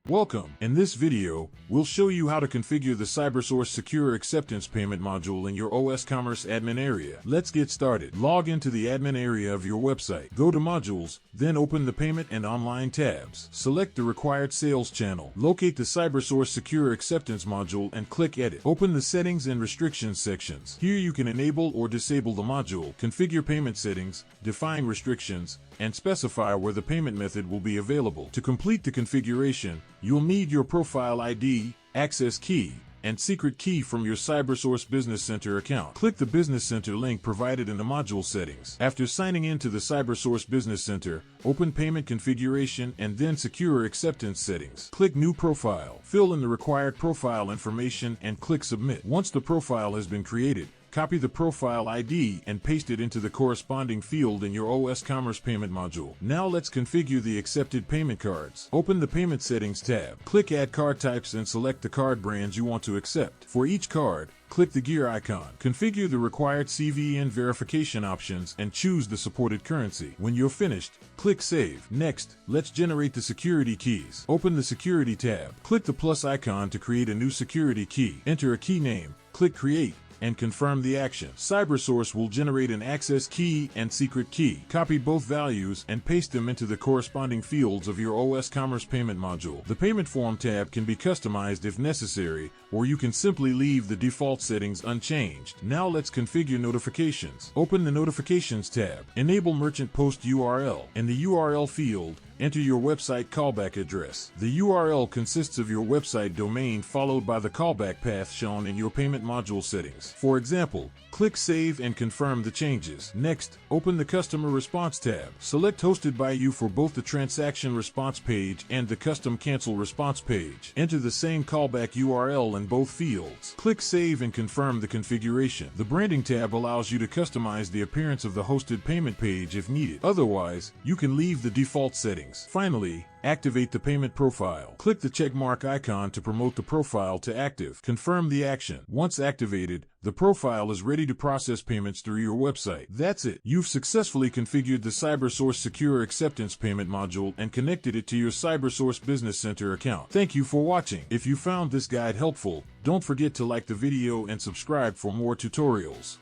Welcome. In this video, we'll show you how to configure the Cybersource Secure Acceptance payment module in your osCommerce admin area. Let's get started. Log into the admin area of your website. Go to Modules, then open the Payment and Online tabs. Select the required sales channel. Locate the Cybersource Secure Acceptance module and click Edit. Open the Settings and Restrictions sections. Here you can enable or disable the module, configure payment settings, define restrictions, and specify where the payment method will be available. To complete the configuration, you'll need your profile ID, access key, and secret key from your Cybersource Business Center account. Click the Business Center link provided in the module settings. After signing in to the Cybersource Business Center, open Payment Configuration and then Secure Acceptance Settings. Click New Profile. Fill in the required profile information and click Submit. Once the profile has been created, copy the profile ID and paste it into the corresponding field in your osCommerce payment module. Now let's configure the accepted payment cards. Open the Payment Settings tab. Click Add Card Types and select the card brands you want to accept. For each card, click the gear icon. Configure the required CVN verification options and choose the supported currency. When you're finished, click Save. Next, let's generate the security keys. Open the Security tab. Click the plus icon to create a new security key. Enter a key name. Click Create and confirm the action. Cybersource will generate an access key and secret key. Copy both values and paste them into the corresponding fields of your osCommerce payment module. The Payment Form tab can be customized if necessary, or you can simply leave the default settings unchanged. Now let's configure notifications. Open the Notifications tab. Enable Merchant Post URL. In the URL field, enter your website callback address. The URL consists of your website domain followed by the callback path shown in your payment module settings. For example, click Save and confirm the changes. Next, open the Customer Response tab. Select Hosted by You for both the Transaction Response page and the Custom Cancel Response page. Enter the same callback URL in both fields. Click Save and confirm the configuration. The Branding tab allows you to customize the appearance of the hosted payment page if needed. Otherwise, you can leave the default settings. Finally, activate the payment profile. Click the checkmark icon to promote the profile to active. Confirm the action. Once activated, the profile is ready to process payments through your website. That's it. You've successfully configured the Cybersource Secure Acceptance payment module and connected it to your Cybersource Business Center account. Thank you for watching. If you found this guide helpful, don't forget to like the video and subscribe for more tutorials.